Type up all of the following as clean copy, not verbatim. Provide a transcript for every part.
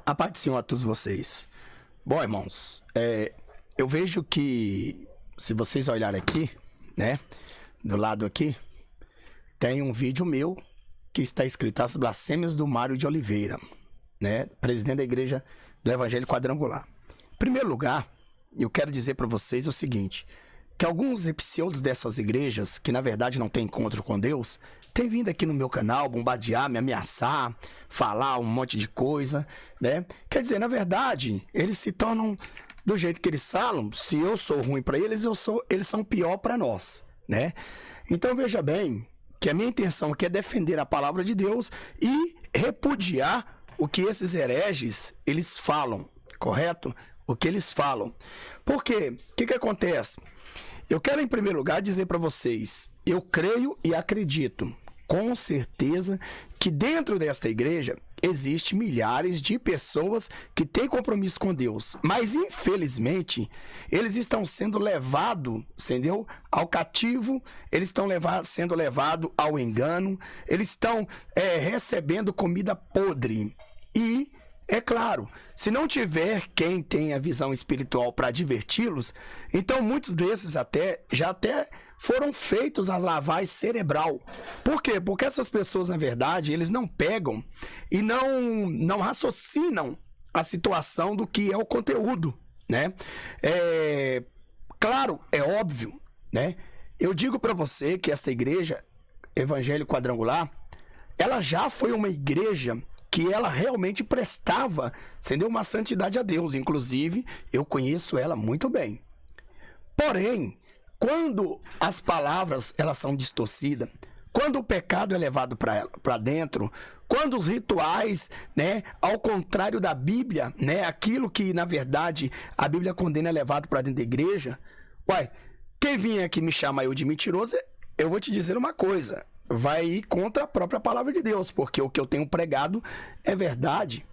A paz do Senhor a todos vocês. Bom, irmãos, eu vejo que, se vocês olharem aqui, né, do lado aqui, tem um vídeo meu que está escrito As Blasfêmias do Mário de Oliveira, né, presidente da Igreja do Evangelho Quadrangular. Em primeiro lugar, eu quero dizer para vocês o seguinte, que alguns pseudos dessas igrejas, que na verdade não têm encontro com Deus, têm vindo aqui no meu canal bombardear, me ameaçar, falar um monte de coisa, né? Quer dizer, na verdade, eles se tornam do jeito que eles falam. Se eu sou ruim para eles, eles são pior para nós, né? Então veja bem que a minha intenção aqui é defender a palavra de Deus e repudiar o que esses hereges eles falam, correto? O que eles falam. Por quê? O que acontece? Eu quero, em primeiro lugar, dizer para vocês, eu creio e acredito, com certeza, que dentro desta igreja existe milhares de pessoas que têm compromisso com Deus, mas, infelizmente, eles estão sendo levados, entendeu? Ao cativo, eles estão sendo levados ao engano, eles estão recebendo comida podre e... É claro, se não tiver quem tenha visão espiritual para diverti-los, então muitos desses já foram feitos as lavagem cerebral. Por quê? Porque essas pessoas, na verdade, eles não pegam e não raciocinam a situação do que é o conteúdo, né? Claro, é óbvio, né? Eu digo para você que esta igreja, Evangelho Quadrangular, ela já foi uma igreja que ela realmente prestava, entendeu? Uma santidade a Deus. Inclusive, eu conheço ela muito bem. Porém, quando as palavras elas são distorcidas, quando o pecado é levado para dentro, quando os rituais, né, ao contrário da Bíblia, né, aquilo que, na verdade, a Bíblia condena é levado para dentro da igreja, quem vinha aqui me chamar eu de mentiroso, eu vou te dizer uma coisa, vai ir contra a própria palavra de Deus, porque o que eu tenho pregado é verdade.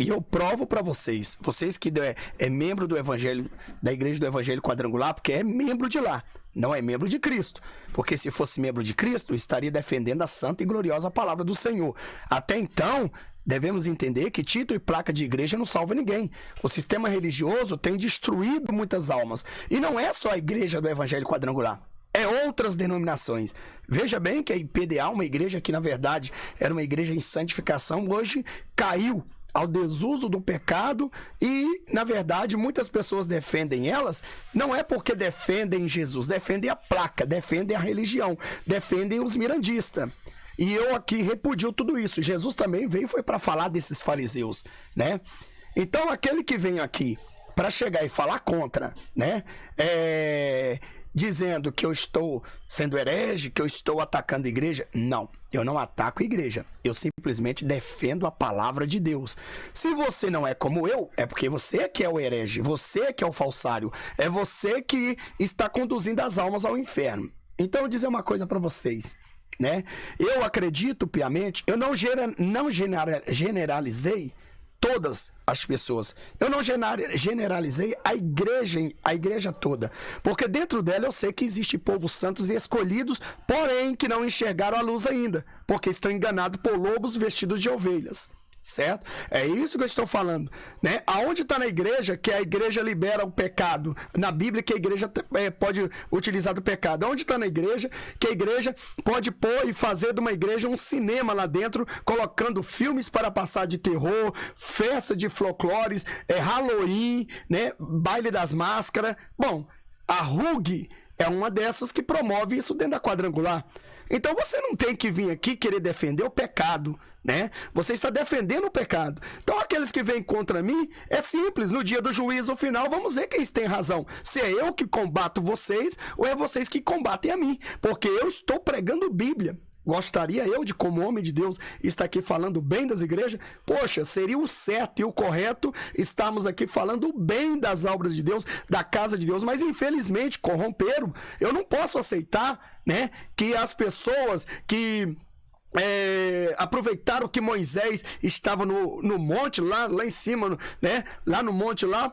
E eu provo para vocês que é membro do Evangelho, da Igreja do Evangelho Quadrangular, porque é membro de lá, não é membro de Cristo. Porque se fosse membro de Cristo, estaria defendendo a santa e gloriosa palavra do Senhor. Até então, devemos entender que título e placa de igreja não salva ninguém. O sistema religioso tem destruído muitas almas. E não é só a Igreja do Evangelho Quadrangular. É outras denominações. Veja bem que a IPDA, uma igreja que na verdade era uma igreja em santificação, hoje caiu ao desuso do pecado e, na verdade, muitas pessoas defendem elas, não é porque defendem Jesus, defendem a placa, defendem a religião, defendem os mirandistas. E eu aqui repudio tudo isso. Jesus também veio foi para falar desses fariseus, né? Então, aquele que vem aqui para chegar e falar contra, né? Dizendo que eu estou sendo herege, que eu estou atacando a igreja. Não, eu não ataco a igreja. Eu simplesmente defendo a palavra de Deus. Se você não é como eu, é porque você que é o herege, você que é o falsário, é você que está conduzindo as almas ao inferno. Então, eu vou dizer uma coisa para vocês, né? Eu acredito piamente, eu não generalizei todas as pessoas. Eu não generalizei a igreja toda. Porque dentro dela eu sei que existe povos santos e escolhidos, porém que não enxergaram a luz ainda. Porque estão enganados por lobos vestidos de ovelhas. Certo? É isso que eu estou falando, né? Aonde está na igreja que a igreja libera o pecado? Na Bíblia que a igreja pode utilizar do pecado. Aonde está na igreja que a igreja pode pôr e fazer de uma igreja um cinema lá dentro, colocando filmes para passar de terror, festa de folclores, Halloween, né? Baile das máscaras. Bom, a RUG é uma dessas que promove isso dentro da Quadrangular. Então você não tem que vir aqui querer defender o pecado, né? Você está defendendo o pecado. Então aqueles que vêm contra mim, é simples, no dia do juízo final vamos ver quem tem razão. Se é eu que combato vocês ou é vocês que combatem a mim, porque eu estou pregando Bíblia. Gostaria eu de, como homem de Deus, estar aqui falando bem das igrejas? Poxa, seria o certo e o correto estarmos aqui falando bem das obras de Deus, da casa de Deus, mas infelizmente corromperam. Eu não posso aceitar, né, que as pessoas que aproveitaram que Moisés estava no monte, lá em cima, né, lá no monte lá,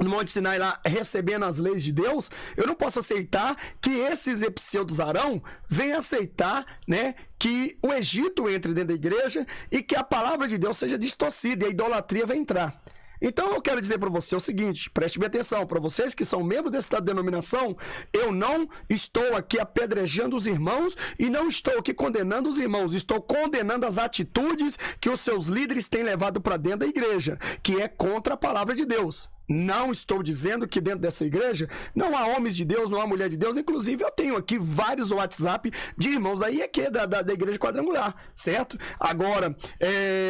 no Monte Sinai lá, recebendo as leis de Deus, eu não posso aceitar que esses pseudos Arão venham aceitar, né, que o Egito entre dentro da igreja e que a palavra de Deus seja distorcida e a idolatria vai entrar. Então eu quero dizer para você o seguinte, preste bem atenção, para vocês que são membros desta denominação, eu não estou aqui apedrejando os irmãos e não estou aqui condenando os irmãos, estou condenando as atitudes que os seus líderes têm levado para dentro da igreja, que é contra a palavra de Deus. Não estou dizendo que dentro dessa igreja não há homens de Deus, não há mulher de Deus. Inclusive, eu tenho aqui vários WhatsApp de irmãos aí aqui da igreja quadrangular, certo? Agora,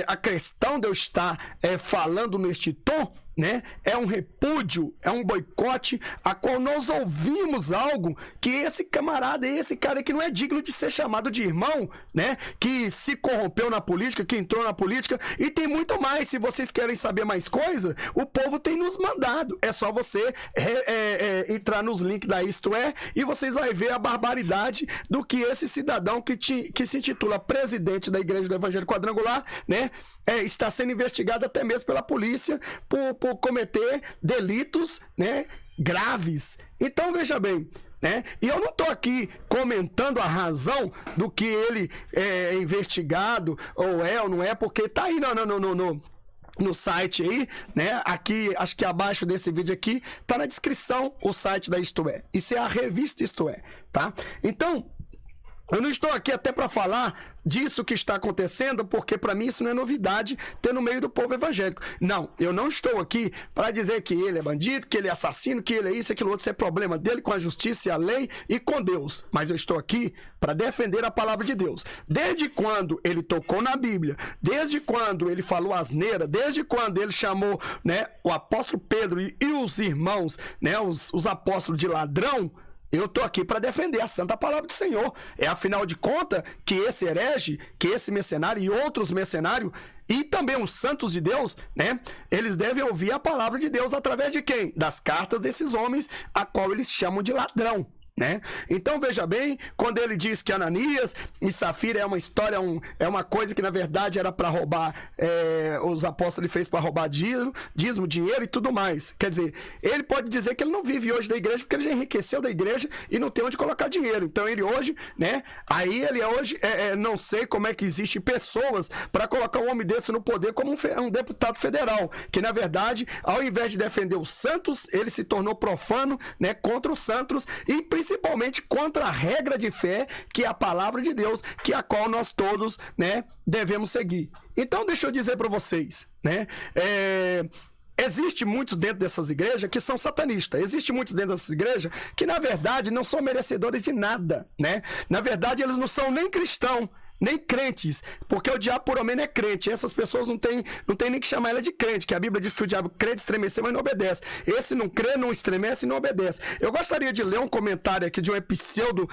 a questão de eu estar falando neste tom, né, é um repúdio, é um boicote, a qual nós ouvimos algo que esse camarada, esse cara que não é digno de ser chamado de irmão, né, que se corrompeu na política, que entrou na política, e tem muito mais. Se vocês querem saber mais coisa, o povo tem nos mandado, é só você entrar nos links da Isto É, e vocês vão ver a barbaridade do que esse cidadão que se intitula presidente da Igreja do Evangelho Quadrangular, né, está sendo investigado até mesmo pela polícia por cometer delitos, né, graves. Então, veja bem, né, e eu não estou aqui comentando a razão do que ele é investigado, ou não é, porque está aí no site aí, né, aqui, acho que abaixo desse vídeo aqui, tá na descrição o site da Isto É. Isso é a revista Isto É, tá? Então, eu não estou aqui até para falar disso que está acontecendo, porque para mim isso não é novidade ter no meio do povo evangélico. Não, eu não estou aqui para dizer que ele é bandido, que ele é assassino, que ele é isso, aquilo outro, isso é problema dele com a justiça e a lei e com Deus. Mas eu estou aqui para defender a palavra de Deus. Desde quando ele tocou na Bíblia, desde quando ele falou asneira, desde quando ele chamou, né, o apóstolo Pedro e os irmãos, né, os apóstolos de ladrão, eu estou aqui para defender a santa palavra do Senhor. É afinal de contas que esse herege, que esse mercenário e outros mercenários, e também os santos de Deus, né, eles devem ouvir a palavra de Deus através de quem? Das cartas desses homens, a qual eles chamam de ladrão. Né? Então veja bem, quando ele diz que Ananias e Safira é uma história, é uma coisa que na verdade era para roubar, os apóstolos ele fez para roubar dízimo, dinheiro e tudo mais. Quer dizer, ele pode dizer que ele não vive hoje da igreja porque ele já enriqueceu da igreja e não tem onde colocar dinheiro. Então ele hoje, né? Aí ele hoje, não sei como é que existe pessoas para colocar um homem desse no poder como um deputado federal, que na verdade, ao invés de defender os santos, ele se tornou profano, né? Contra os santos e principalmente contra a regra de fé, que é a palavra de Deus, que é a qual nós todos, né, devemos seguir. Então, deixa eu dizer para vocês, né, existe muitos dentro dessas igrejas que são satanistas. Existe muitos dentro dessas igrejas que, na verdade, não são merecedores de nada, né? Na verdade, eles não são nem cristãos, nem crentes, porque o diabo por menos é crente. Essas pessoas não tem nem que chamar ela de crente, que a Bíblia diz que o diabo crê de estremecer, mas não obedece. Esse não crê, não estremece e não obedece. Eu gostaria de ler um comentário aqui de um pseudo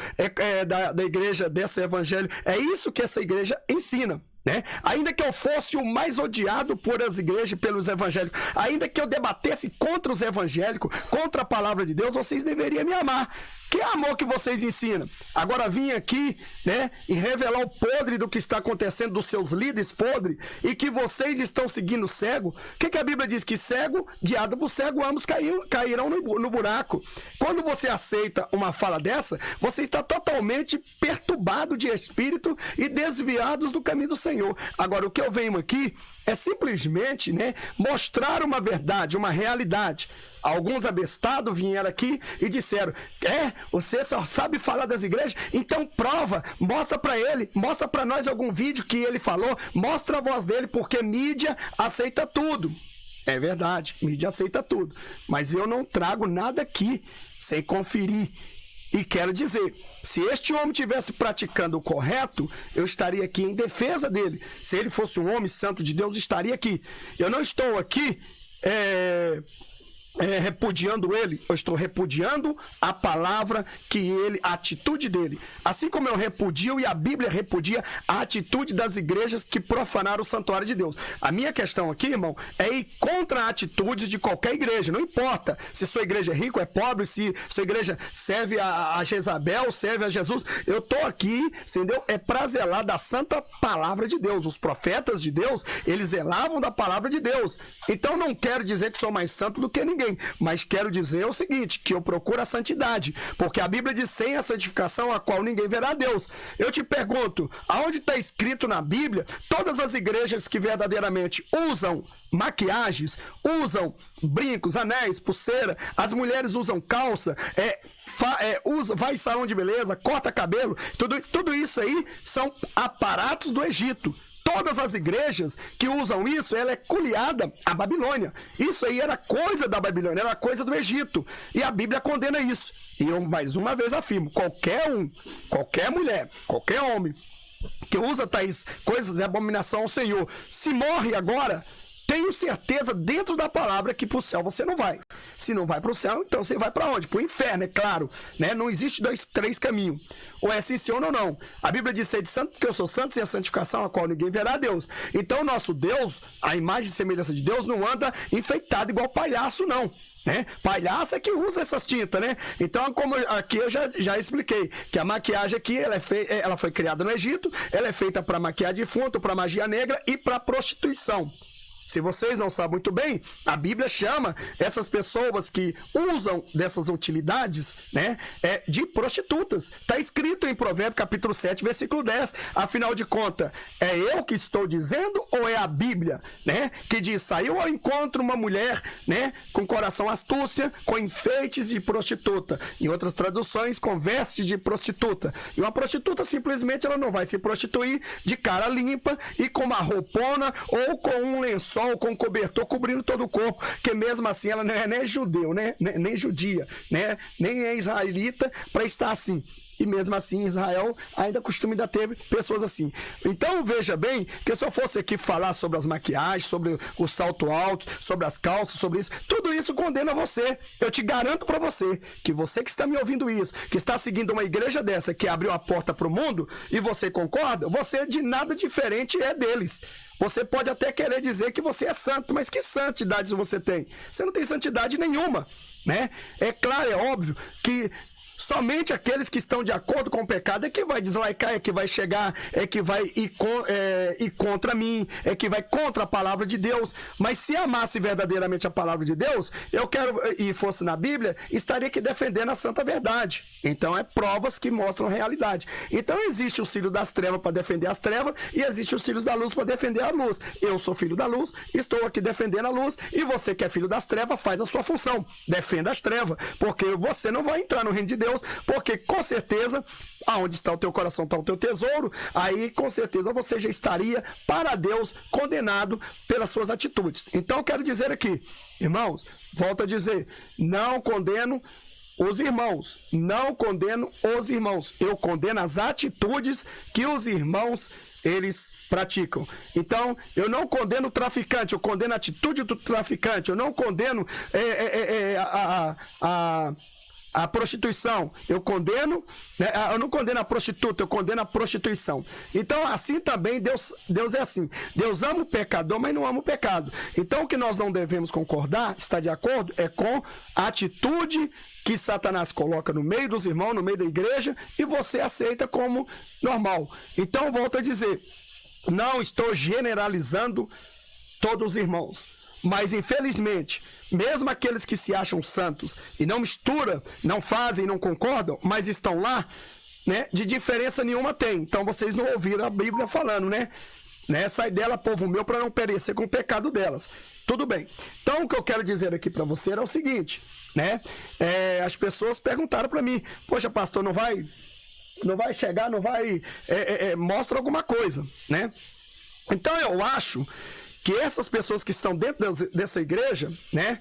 da igreja dessa evangelho. É isso que essa igreja ensina. Né? Ainda que eu fosse o mais odiado por as igrejas e pelos evangélicos, ainda que eu debatesse contra os evangélicos, contra a palavra de Deus, vocês deveriam me amar. Que amor que vocês ensinam? Agora vim aqui, né, e revelar o podre do que está acontecendo dos seus líderes podres e que vocês estão seguindo cego. O que a Bíblia diz? Que cego, guiado por cego, ambos cairão no buraco. Quando você aceita uma fala dessa, você está totalmente perturbado de espírito e desviados do caminho do Senhor. Agora, o que eu venho aqui é simplesmente, né, mostrar uma verdade, uma realidade. Alguns abestados vieram aqui e disseram: você só sabe falar das igrejas? Então prova, mostra para ele, mostra para nós algum vídeo que ele falou, mostra a voz dele, porque mídia aceita tudo. É verdade, mídia aceita tudo, mas eu não trago nada aqui sem conferir. E quero dizer, se este homem estivesse praticando o correto, eu estaria aqui em defesa dele. Se ele fosse um homem santo de Deus, estaria aqui. Eu não estou aqui repudiando ele, eu estou repudiando a palavra que ele, a atitude dele. Assim como eu repudio e a Bíblia repudia a atitude das igrejas que profanaram o santuário de Deus. A minha questão aqui, irmão, é ir contra atitudes de qualquer igreja. Não importa se sua igreja é rica ou é pobre, se sua igreja serve a Jezabel, serve a Jesus. Eu estou aqui, entendeu? É para zelar da santa palavra de Deus. Os profetas de Deus, eles zelavam da palavra de Deus. Então não quero dizer que sou mais santo do que ninguém. ninguém, mas quero dizer o seguinte, que eu procuro a santidade, porque a Bíblia diz: sem a santificação a qual ninguém verá a Deus. Eu te pergunto, aonde está escrito na Bíblia, todas as igrejas que verdadeiramente usam maquiagens, usam brincos, anéis, pulseira, as mulheres usam calça, vai em salão de beleza, corta cabelo, tudo isso aí são aparatos do Egito. Todas as igrejas que usam isso, ela é culiada à Babilônia. Isso aí era coisa da Babilônia, era coisa do Egito. E a Bíblia condena isso. E eu, mais uma vez, afirmo, qualquer mulher, qualquer homem que usa tais coisas é abominação ao Senhor. Se morre agora, tenho certeza dentro da palavra que para o céu você não vai. Se não vai para o céu, então você vai para onde? Para o inferno, é claro. Né? Não existe 3 caminhos. Ou é sim ou não. A Bíblia diz: ser de santo, porque eu sou santo, sem a santificação a qual ninguém verá a Deus. Então nosso Deus, a imagem e semelhança de Deus, não anda enfeitado igual palhaço, não. Né? Palhaço é que usa essas tintas, né? Então, como aqui eu já expliquei, que a maquiagem aqui, ela foi criada no Egito, ela é feita para maquiar defunto, para magia negra e para prostituição. Se vocês não sabem muito bem, a Bíblia chama essas pessoas que usam dessas utilidades, né, de prostitutas. Está escrito em Provérbios capítulo 7, versículo 10. Afinal de contas, é eu que estou dizendo ou é a Bíblia, né, que diz: saiu ao encontro uma mulher, né, com coração astúcia, com enfeites de prostituta. Em outras traduções, com vestes de prostituta. E uma prostituta simplesmente ela não vai se prostituir de cara limpa e com uma roupona ou com um lençol, com um cobertor cobrindo todo o corpo, que mesmo assim ela não é nem judeu, né? Nem judia, né? Nem é israelita para estar assim. E mesmo assim, Israel ainda costuma ainda ter pessoas assim. Então, veja bem, que se eu fosse aqui falar sobre as maquiagens, sobre o salto alto, sobre as calças, sobre isso, tudo isso condena você. Eu te garanto para você, que está me ouvindo isso, que está seguindo uma igreja dessa, que abriu a porta para o mundo, e você concorda, você de nada diferente é deles. Você pode até querer dizer que você é santo, mas que santidade você tem? Você não tem santidade nenhuma, né? É claro, é óbvio que somente aqueles que estão de acordo com o pecado é que vai deslaicar, é que vai chegar, é que vai ir contra mim, é que vai contra a palavra de Deus. Mas se amasse verdadeiramente a palavra de Deus, e fosse na Bíblia, estaria aqui defendendo a santa verdade. Então é provas que mostram a realidade. Então existe o filho das trevas para defender as trevas e existe os filhos da luz para defender a luz. Eu sou filho da luz, estou aqui defendendo a luz, e você que é filho das trevas faz a sua função, defenda as trevas, porque você não vai entrar no reino de Deus, porque com certeza, aonde está o teu coração está o teu tesouro, aí com certeza você já estaria para Deus condenado pelas suas atitudes. Então quero dizer aqui, irmãos, volto a dizer, não condeno os irmãos, não condeno os irmãos, eu condeno as atitudes que os irmãos eles praticam. Então, eu não condeno o traficante, eu condeno a atitude do traficante, eu não condeno a prostituição, eu condeno, né? Eu não condeno a prostituta, eu condeno a prostituição. Então, assim também, Deus é assim. Deus ama o pecador, mas não ama o pecado. Então, o que nós não devemos concordar, estar de acordo, é com a atitude que Satanás coloca no meio dos irmãos, no meio da igreja, e você aceita como normal. Então, volto a dizer, não estou generalizando todos os irmãos. Mas, infelizmente, mesmo aqueles que se acham santos e não misturam, não fazem, não concordam, mas estão lá, né, de diferença nenhuma tem. Então, vocês não ouviram a Bíblia falando, né? Sai dela, povo meu, para não perecer com o pecado delas. Tudo bem. Então, o que eu quero dizer aqui para você é o seguinte, né? As pessoas perguntaram para mim: poxa, pastor, não vai chegar, não vai... mostra alguma coisa, né? Então, eu acho que essas pessoas que estão dentro dessa igreja, né,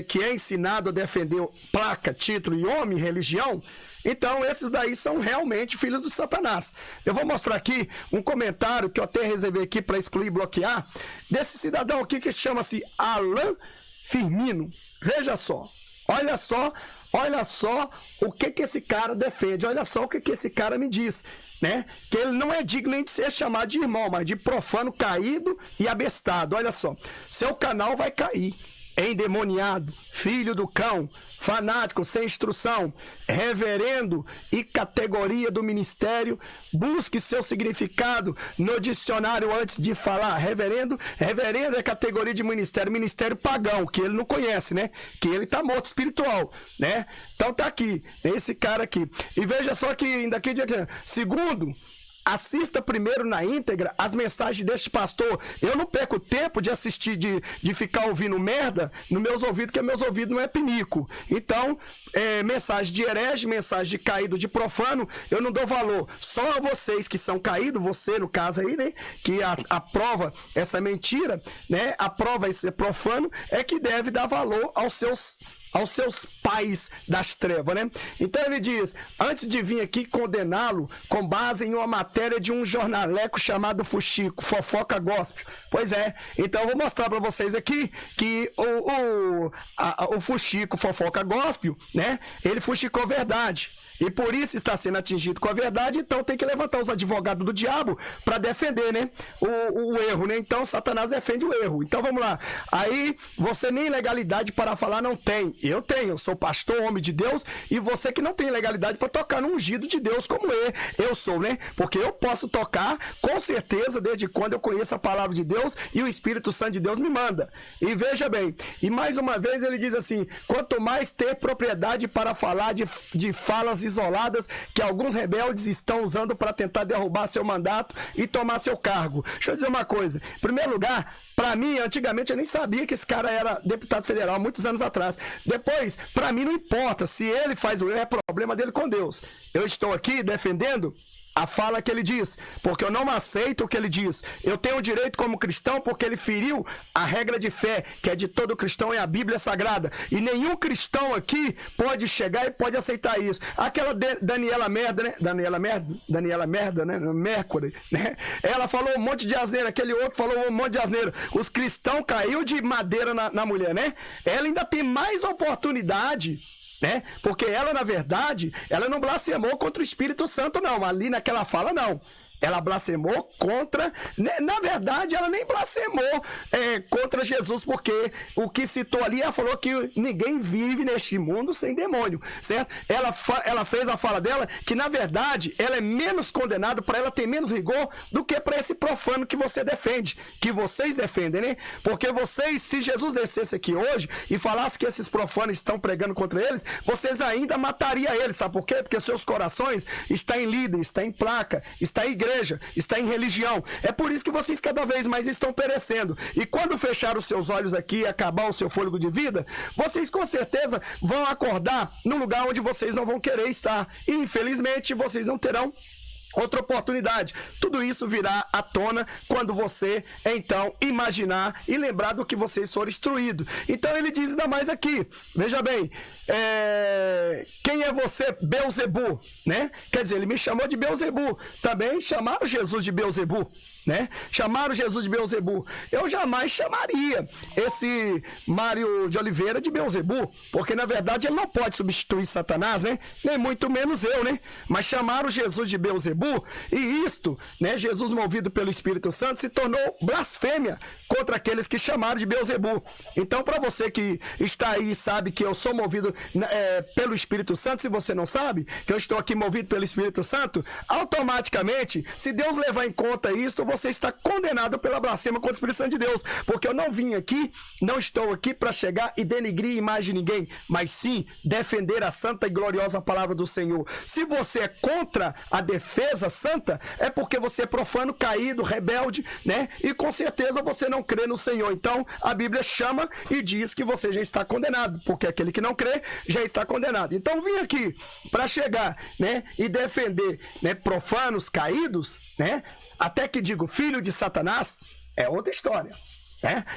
que é ensinado a defender placa, título e homem, religião, então esses daí são realmente filhos de Satanás. Eu vou mostrar aqui um comentário que eu até reservei aqui para excluir e bloquear, desse cidadão aqui que chama-se Alan Firmino. Veja só, olha só o que esse cara defende, olha só o que esse cara me diz, né? Que ele não é digno nem de ser chamado de irmão, mas de profano caído e abestado. Olha só, seu canal vai cair, endemoniado, filho do cão, fanático, sem instrução, reverendo e categoria do ministério. Busque seu significado no dicionário antes de falar. Reverendo é categoria de ministério pagão, que ele não conhece, né? Que ele tá morto espiritual, né? Então tá aqui, esse cara aqui. E veja só que ainda aqui, segundo, assista primeiro na íntegra as mensagens deste pastor. Eu não perco tempo de assistir, de ficar ouvindo merda nos meus ouvidos, porque meus ouvidos não é pinico. Então, mensagem de herege, mensagem de caído, de profano, eu não dou valor. Só vocês que são caídos, você no caso aí, né, que aprova essa mentira, né, aprova esse profano, é que deve dar valor aos seus pais das trevas, né? Então ele diz, antes de vir aqui condená-lo com base em uma matéria de um jornaleco chamado Fuxico, fofoca gospel. Pois é, então eu vou mostrar para vocês aqui que o Fuxico, fofoca gospel, né? Ele fuxicou verdade. E por isso está sendo atingido com a verdade, então tem que levantar os advogados do diabo para defender, né? O erro, né? Então Satanás defende o erro. Então vamos lá. Aí você nem legalidade para falar não tem. Eu tenho, eu sou pastor, homem de Deus, e você que não tem legalidade para tocar no ungido de Deus como eu sou, né? Porque eu posso tocar com certeza desde quando eu conheço a palavra de Deus e o Espírito Santo de Deus me manda. E veja bem, e mais uma vez ele diz assim, quanto mais ter propriedade para falar de falas isoladas que alguns rebeldes estão usando para tentar derrubar seu mandato e tomar seu cargo. Deixa eu dizer uma coisa. Em primeiro lugar, para mim, antigamente eu nem sabia que esse cara era deputado federal, muitos anos atrás. Depois, para mim não importa se ele faz o erro, é problema dele com Deus. Eu estou aqui defendendo a fala que ele diz, porque eu não aceito o que ele diz. Eu tenho o direito como cristão porque ele feriu a regra de fé, que é de todo cristão, é a Bíblia Sagrada. E nenhum cristão aqui pode chegar e pode aceitar isso. Aquela Daniela Merda, né? Mercury, né? Ela falou um monte de asneira, aquele outro falou um monte de asneira. Os cristãos caiu de madeira na mulher, né? Ela ainda tem mais oportunidade, né? Porque ela, na verdade, ela não blasfemou contra o Espírito Santo, não. Ali naquela fala, não. Ela blasfemou contra... Na verdade, ela nem blasfemou contra Jesus, porque o que citou ali, ela falou que ninguém vive neste mundo sem demônio, certo? Ela fez a fala dela que, na verdade, ela é menos condenada, para ela ter menos rigor do que para esse profano que você defende, que vocês defendem, né? Porque vocês, se Jesus descesse aqui hoje e falasse que esses profanos estão pregando contra eles, vocês ainda matariam eles, sabe por quê? Porque seus corações estão em líder, estão em placa, estão em igreja, está em religião. É por isso que vocês cada vez mais estão perecendo. E quando fechar os seus olhos aqui e acabar o seu fôlego de vida, vocês com certeza vão acordar num lugar onde vocês não vão querer estar. E infelizmente vocês não terão outra oportunidade. Tudo isso virá à tona quando você, então, imaginar e lembrar do que vocês foram instruídos. Então ele diz ainda mais aqui, veja bem, quem é você, Beelzebu, né? Quer dizer, ele me chamou de Beelzebu. Também chamaram Jesus de Beelzebu, né? Chamaram Jesus de Beelzebu. Eu jamais chamaria esse Mário de Oliveira de Beelzebu, porque na verdade ele não pode substituir Satanás, né? Nem muito menos eu, né? Mas chamaram Jesus de Beelzebu, e isto, né, Jesus movido pelo Espírito Santo, se tornou blasfêmia contra aqueles que chamaram de Beelzebu. Então, para você que está aí e sabe que eu sou movido pelo Espírito Santo, se você não sabe que eu estou aqui movido pelo Espírito Santo, automaticamente, se Deus levar em conta isso, você está condenado pela blasfêmia contra o Espírito Santo de Deus, porque eu não vim aqui, não estou aqui para chegar e denigrir a imagem de ninguém, mas sim defender a santa e gloriosa palavra do Senhor. Se você é contra a defesa santa, é porque você é profano, caído, rebelde, né? E com certeza você não crê no Senhor. Então a Bíblia chama e diz que você já está condenado, porque aquele que não crê já está condenado. Então vim aqui para chegar, né, e defender, né, profanos, caídos, né? Até que digo filho de Satanás, é outra história.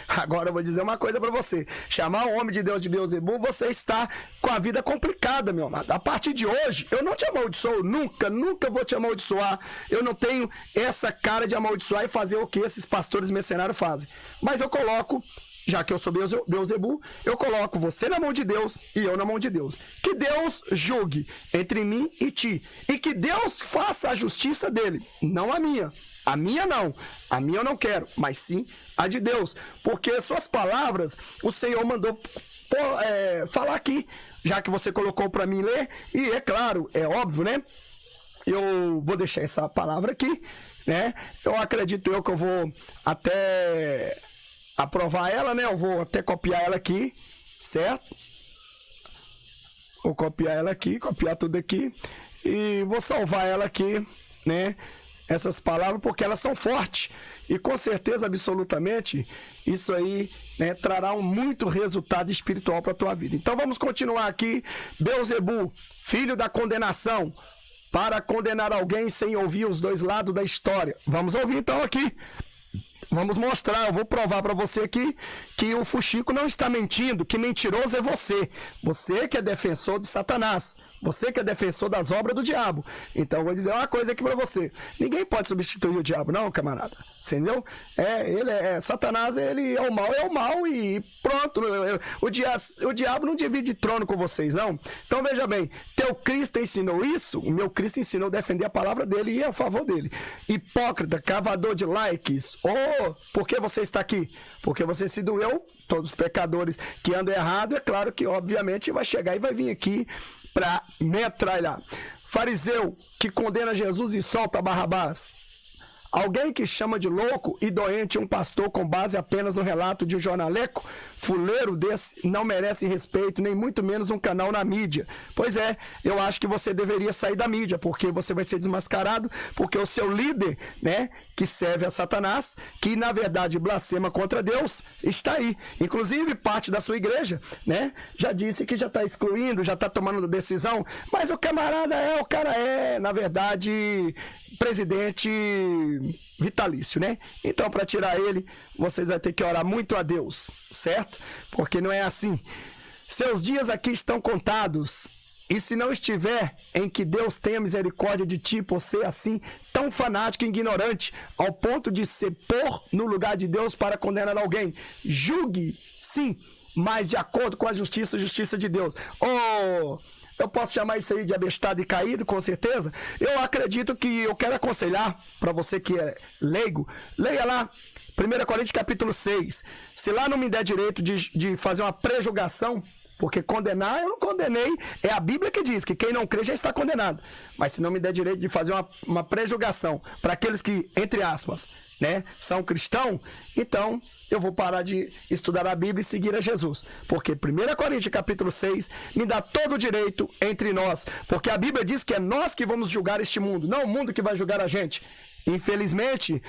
Agora eu vou dizer uma coisa para você. Chamar o homem de Deus de Beelzebu, você está com a vida complicada, meu amado. A partir de hoje, eu não te amaldiçoo, nunca vou te amaldiçoar. Eu não tenho essa cara de amaldiçoar e fazer o que esses pastores mercenários fazem. Mas eu coloco já que eu sou Beelzebu, eu coloco você na mão de Deus e eu na mão de Deus. Que Deus julgue entre mim e ti. E que Deus faça a justiça dele, não a minha. A minha não. A minha eu não quero, mas sim a de Deus. Porque suas palavras, o Senhor mandou falar aqui, já que você colocou para mim ler. E é claro, é óbvio, né? Eu vou deixar essa palavra aqui, né? Eu acredito que eu vou até aprovar ela, né? Eu vou até copiar ela aqui, certo? Vou copiar ela aqui, copiar tudo aqui e vou salvar ela aqui, né? Essas palavras, porque elas são fortes e com certeza absolutamente isso aí, né, trará muito resultado espiritual para a tua vida. Então vamos continuar aqui. Beelzebu, filho da condenação, para condenar alguém sem ouvir os dois lados da história. Vamos ouvir então aqui. Vamos mostrar, eu vou provar para você aqui que o Fuxico não está mentindo, que mentiroso é você. Você que é defensor de Satanás. Você que é defensor das obras do diabo. Então eu vou dizer uma coisa aqui para você. Ninguém pode substituir o diabo, não, camarada. Entendeu? Satanás, ele é o mal e pronto. O diabo não divide trono com vocês, não. Então veja bem, teu Cristo ensinou isso, o meu Cristo ensinou a defender a palavra dele e é a favor dele. Hipócrita, cavador de likes, por que você está aqui? Porque você se doeu, todos os pecadores que andam errado, é claro que obviamente vai chegar e vai vir aqui para metralhar. Fariseu que condena Jesus e solta Barrabás. Alguém que chama de louco e doente um pastor com base apenas no relato de um jornaleco, fuleiro desse, não merece respeito, nem muito menos um canal na mídia. Pois é, eu acho que você deveria sair da mídia, porque você vai ser desmascarado, porque o seu líder, né, que serve a Satanás, que na verdade blasfema contra Deus, está aí. Inclusive, parte da sua igreja, né, já disse que já está excluindo, já está tomando decisão, mas o camarada na verdade, presidente vitalício, né? Então, para tirar ele, vocês vão ter que orar muito a Deus, certo? Porque não é assim. Seus dias aqui estão contados. E se não estiver, em que Deus tenha misericórdia de ti por ser assim, tão fanático e ignorante, ao ponto de se pôr no lugar de Deus para condenar alguém. Julgue, sim, mas de acordo com a justiça de Deus. Eu posso chamar isso aí de abestado e caído, com certeza. Eu acredito que eu quero aconselhar, para você que é leigo, leia lá, 1 Coríntios capítulo 6. Se lá não me der direito de fazer uma prejulgação, porque condenar, eu não condenei, é a Bíblia que diz que quem não crê já está condenado. Mas se não me der direito de fazer uma prejulgação para aqueles que, entre aspas, né, são cristãos, então eu vou parar de estudar a Bíblia e seguir a Jesus. Porque 1 Coríntios capítulo 6 me dá todo o direito entre nós. Porque a Bíblia diz que é nós que vamos julgar este mundo, não o mundo que vai julgar a gente. Infelizmente,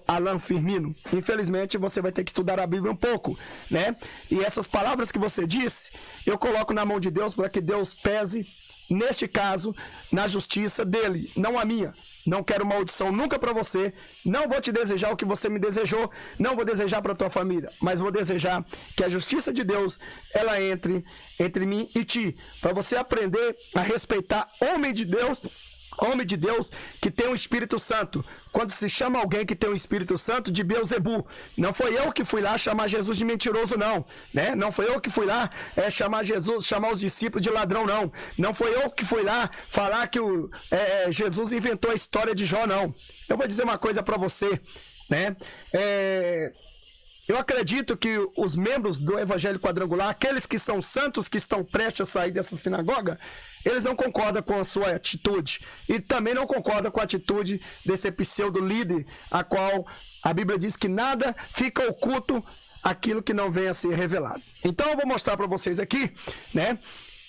Alan Firmino, infelizmente você vai ter que estudar a Bíblia um pouco, né? E essas palavras que você disse, eu coloco na mão de Deus para que Deus pese, neste caso, na justiça dele, não a minha. Não quero maldição nunca para você, não vou te desejar o que você me desejou, não vou desejar para tua família, mas vou desejar que a justiça de Deus, ela entre mim e ti, para você aprender a respeitar homem de Deus que tem o Espírito Santo. Quando se chama alguém que tem o Espírito Santo de Beelzebu, não foi eu que fui lá chamar Jesus de mentiroso, não, né? Não foi eu que fui lá chamar os discípulos de ladrão, não. Não foi eu que fui lá falar que Jesus inventou a história de Jó, não. Eu vou dizer uma coisa para você, né? Eu acredito que os membros do Evangelho Quadrangular, aqueles que são santos, que estão prestes a sair dessa sinagoga, eles não concordam com a sua atitude. E também não concordam com a atitude desse pseudo-líder, a qual a Bíblia diz que nada fica oculto aquilo que não venha a ser revelado. Então eu vou mostrar para vocês aqui, né?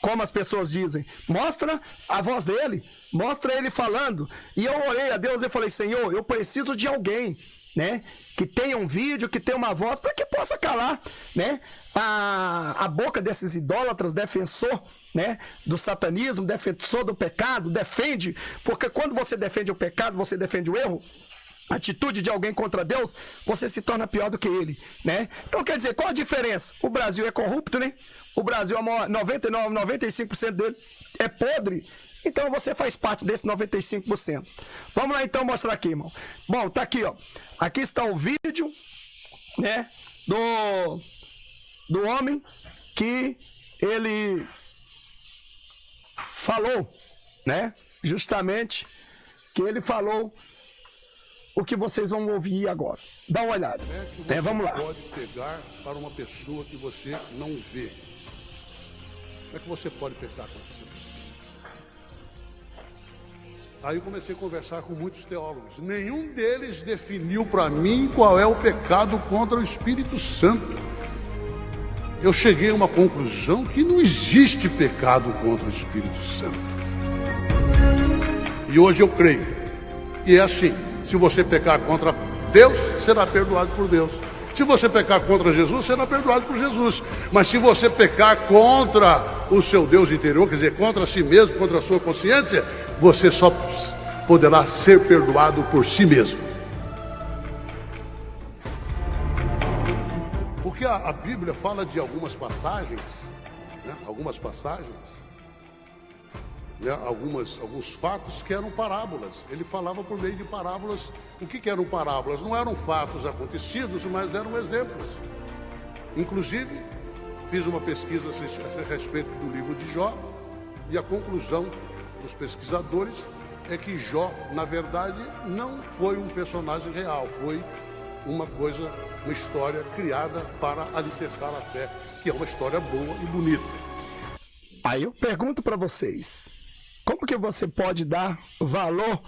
Como as pessoas dizem, mostra a voz dele, mostra ele falando. E eu orei a Deus e falei, Senhor, eu preciso de alguém, né, que tenha um vídeo, que tenha uma voz, para que possa calar, né, a boca desses idólatras, defensor, né, do satanismo, defensor do pecado, defende, porque quando você defende o pecado, você defende o erro, a atitude de alguém contra Deus, você se torna pior do que ele, né? Então quer dizer, qual a diferença? O Brasil é corrupto, né? O Brasil, 95% dele é podre. Então você faz parte desse 95%. Vamos lá então mostrar aqui, irmão. Bom, tá aqui, ó. Aqui está o vídeo, né, do homem que ele falou, né? Justamente que ele falou o que vocês vão ouvir agora. Dá uma olhada. Vamos lá. Pode pegar para uma pessoa que você não vê. Como é que você pode pecar contra essa pessoa? Aí eu comecei a conversar com muitos teólogos. Nenhum deles definiu para mim qual é o pecado contra o Espírito Santo. Eu cheguei a uma conclusão que não existe pecado contra o Espírito Santo. E hoje eu creio que é assim: se você pecar contra Deus, será perdoado por Deus. Se você pecar contra Jesus, será perdoado por Jesus. Mas se você pecar contra o seu Deus interior, quer dizer, contra si mesmo, contra a sua consciência, você só poderá ser perdoado por si mesmo. Porque a Bíblia fala de algumas passagens, né? Alguns fatos que eram parábolas. Ele falava por meio de parábolas. O que eram parábolas? Não eram fatos acontecidos, mas eram exemplos. Inclusive, fiz uma pesquisa a respeito do livro de Jó, e a conclusão dos pesquisadores é que Jó, na verdade, não foi um personagem real, foi uma história criada para alicerçar a fé, que é uma história boa e bonita. Aí eu pergunto para vocês, como que você pode dar valor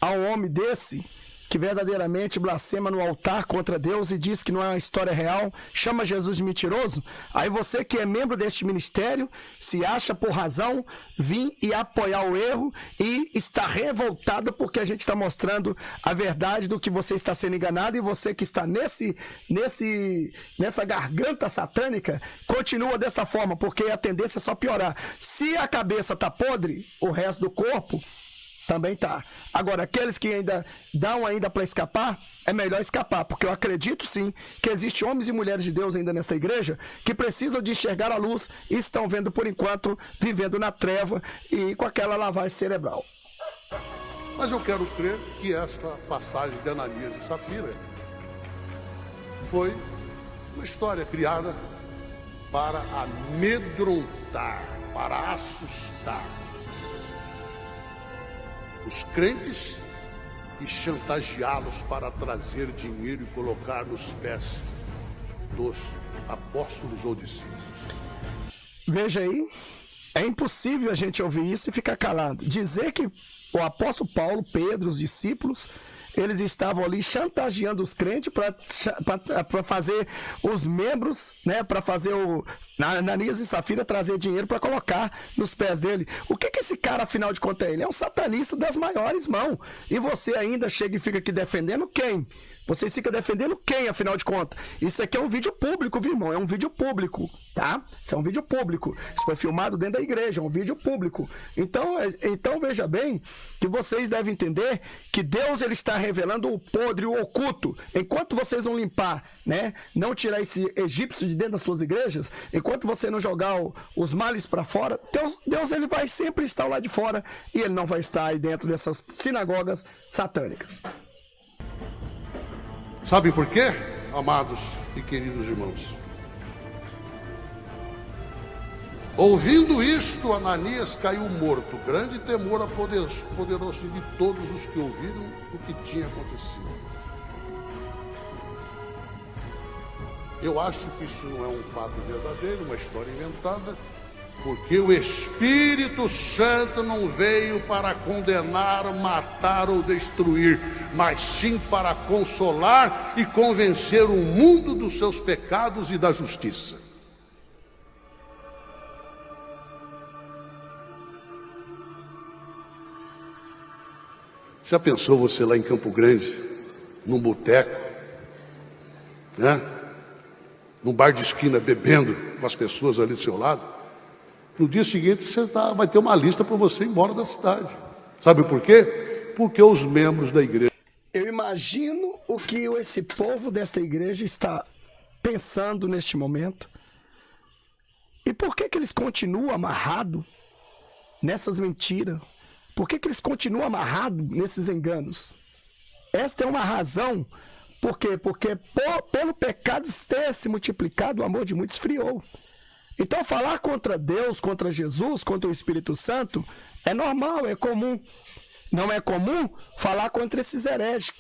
a um homem desse que verdadeiramente blasfema no altar contra Deus e diz que não é uma história real, chama Jesus de mentiroso? Aí você que é membro deste ministério se acha por razão vir e apoiar o erro e está revoltado porque a gente está mostrando a verdade do que você está sendo enganado, e você que está nessa garganta satânica continua dessa forma, porque a tendência é só piorar. Se a cabeça está podre, o resto do corpo também tá. Agora, aqueles que ainda dão para escapar, é melhor escapar, porque eu acredito sim que existem homens e mulheres de Deus ainda nesta igreja que precisam de enxergar a luz e estão vendo por enquanto, vivendo na treva e com aquela lavagem cerebral. Mas eu quero crer que esta passagem de Ananias e Safira foi uma história criada para amedrontar, para assustar os crentes e chantageá-los para trazer dinheiro e colocar nos pés dos apóstolos ou discípulos. Veja aí, é impossível a gente ouvir isso e ficar calado. Dizer que o apóstolo Paulo, Pedro, os discípulos, eles estavam ali chantageando os crentes para fazer os membros, né, para fazer o Ananias e Safira trazer dinheiro para colocar nos pés dele. O que esse cara, afinal de contas, é? Ele é um satanista das maiores mãos. E você ainda chega e fica aqui defendendo quem? Você fica defendendo quem, afinal de contas? Isso aqui é um vídeo público, viu, irmão? É um vídeo público, tá? Isso é um vídeo público. Isso foi filmado dentro da igreja, é um vídeo público. Então veja bem que vocês devem entender que Deus, ele está revelando o podre, o oculto. Enquanto vocês vão limpar, né? Não tirar esse egípcio de dentro das suas igrejas, enquanto você não jogar os males para fora, Deus ele vai sempre estar lá de fora e ele não vai estar aí dentro dessas sinagogas satânicas. Sabem por quê, amados e queridos irmãos? Ouvindo isto, Ananias caiu morto. Grande temor apoderou-se de todos os que ouviram o que tinha acontecido. Eu acho que isso não é um fato verdadeiro, uma história inventada, porque o Espírito Santo não veio para condenar, matar ou destruir, mas sim para consolar e convencer o mundo dos seus pecados e da justiça. Já pensou você lá em Campo Grande, num boteco, né? Num bar de esquina, bebendo com as pessoas ali do seu lado? No dia seguinte vai ter uma lista para você ir embora da cidade. Sabe por quê? Porque os membros da igreja... Eu imagino o que esse povo desta igreja está pensando neste momento. E por que eles continuam amarrados nessas mentiras? Por que eles continuam amarrados nesses enganos? Esta é uma razão Por quê? Porque pelo pecado ter se multiplicado, o amor de muitos esfriou. Então falar contra Deus, contra Jesus, contra o Espírito Santo é normal, é comum. Não é comum falar contra esses hereges.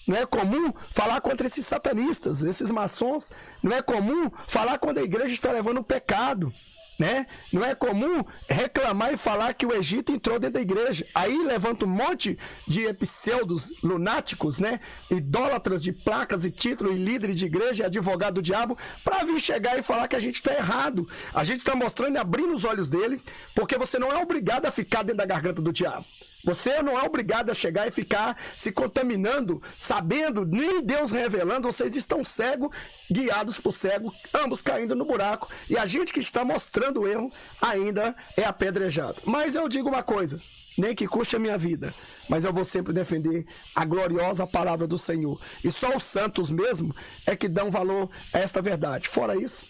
Não é comum falar contra esses satanistas, esses maçons. Não é comum falar quando a igreja está levando o pecado. Né? Não é comum reclamar e falar que o Egito entrou dentro da igreja. Aí levanta um monte de pseudos lunáticos, né? Idólatras de placas e títulos, e líderes de igreja e advogado do diabo, para vir chegar e falar que a gente está errado. A gente está mostrando e abrindo os olhos deles, porque você não é obrigado a ficar dentro da garganta do diabo. Você não é obrigado a chegar e ficar se contaminando, sabendo, nem Deus revelando, vocês estão cegos, guiados por cego, ambos caindo no buraco, e a gente que está mostrando o erro ainda é apedrejado. Mas eu digo uma coisa, nem que custe a minha vida, mas eu vou sempre defender a gloriosa palavra do Senhor. E só os santos mesmo é que dão valor a esta verdade. Fora isso,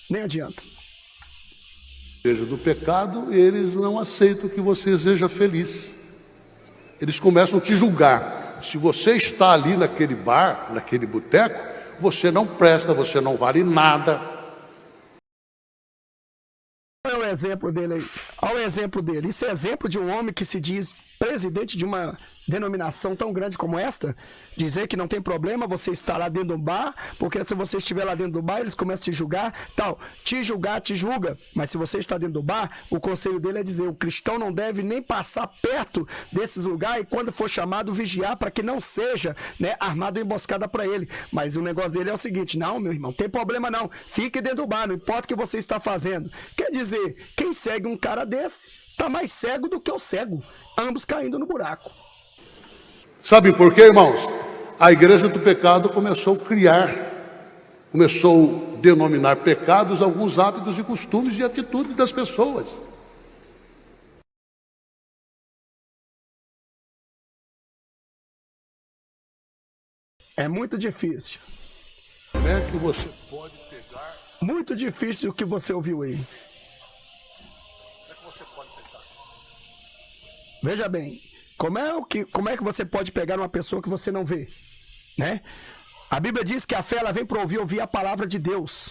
nem adianta. Seja do pecado, eles não aceitam que você seja feliz. Eles começam a te julgar. Se você está ali naquele bar, naquele boteco, você não presta, você não vale nada. Olha o exemplo dele aí. Olha o exemplo dele. Isso é exemplo de um homem que se diz presidente de uma denominação tão grande como esta, dizer que não tem problema você estar lá dentro do bar, porque se você estiver lá dentro do bar, eles começam a te julgar, tal. Te julgar, te julga. Mas se você está dentro do bar, o conselho dele é dizer, o cristão não deve nem passar perto desses lugares e quando for chamado, vigiar para que não seja, né, armado uma emboscada para ele. Mas o negócio dele é o seguinte, não, meu irmão, tem problema não. Fique dentro do bar, não importa o que você está fazendo. Quer dizer, quem segue um cara desse, está mais cego do que o cego. Ambos caindo no buraco. Sabe por quê, irmãos? A igreja do pecado começou a denominar pecados alguns hábitos e costumes e atitudes das pessoas. É muito difícil. Como é que você pode pegar? Muito difícil o que você ouviu aí. Como é que você pode pegar? Veja bem, como é que você pode pegar uma pessoa que você não vê, né? A Bíblia diz que a fé ela vem para ouvir a palavra de Deus,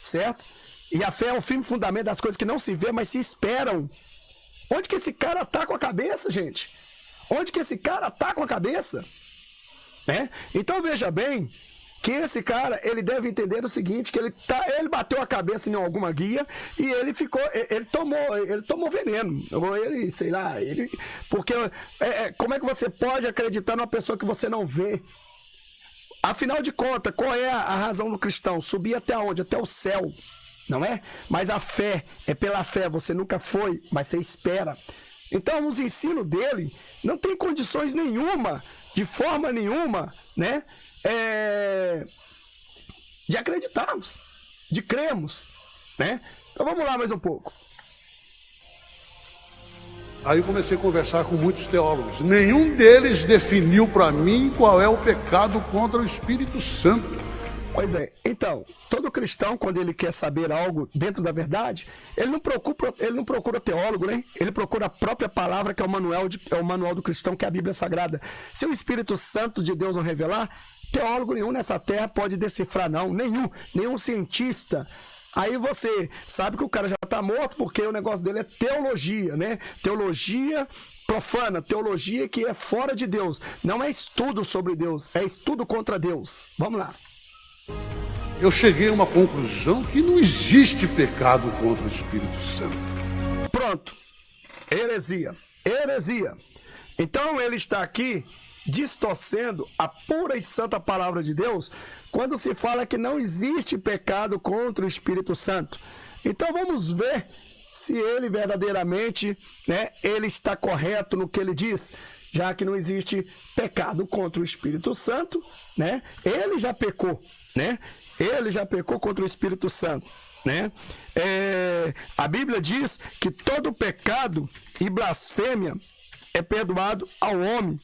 certo? E a fé é o firme fundamento das coisas que não se vê, mas se esperam. Onde que esse cara tá com a cabeça, gente? Onde que esse cara tá com a cabeça? Né? Então veja bem que esse cara, ele deve entender o seguinte, que ele bateu a cabeça em alguma guia e ele tomou veneno, ou ele, sei lá, porque como é que você pode acreditar numa pessoa que você não vê? Afinal de contas, qual é a razão do cristão? Subir até onde? Até o céu, não é? Mas a fé, é pela fé, você nunca foi, mas você espera. Então, os ensinos dele não tem condições nenhuma, de forma nenhuma, né? De acreditarmos, de crermos, né? Então vamos lá mais um pouco. Aí eu comecei a conversar com muitos teólogos. Nenhum deles definiu para mim qual é o pecado contra o Espírito Santo. Pois é, então, todo cristão, quando ele quer saber algo dentro da verdade, ele não procura teólogo, né? Ele procura a própria palavra, que é o manual do cristão, que é a Bíblia Sagrada. Se o Espírito Santo de Deus não revelar, teólogo nenhum nessa terra pode decifrar, não. Nenhum cientista. Aí você sabe que o cara já está morto, porque o negócio dele é teologia, né? Teologia profana, teologia que é fora de Deus. Não é estudo sobre Deus, é estudo contra Deus. Vamos lá. Eu cheguei a uma conclusão que não existe pecado contra o Espírito Santo. Pronto. Heresia. Então ele está aqui distorcendo a pura e santa palavra de Deus quando se fala que não existe pecado contra o Espírito Santo. Então vamos ver se ele verdadeiramente, né, ele está correto no que ele diz, já que não existe pecado contra o Espírito Santo, né? Ele já pecou, né? Ele já pecou contra o Espírito Santo, né? A Bíblia diz que todo pecado e blasfêmia é perdoado ao homem,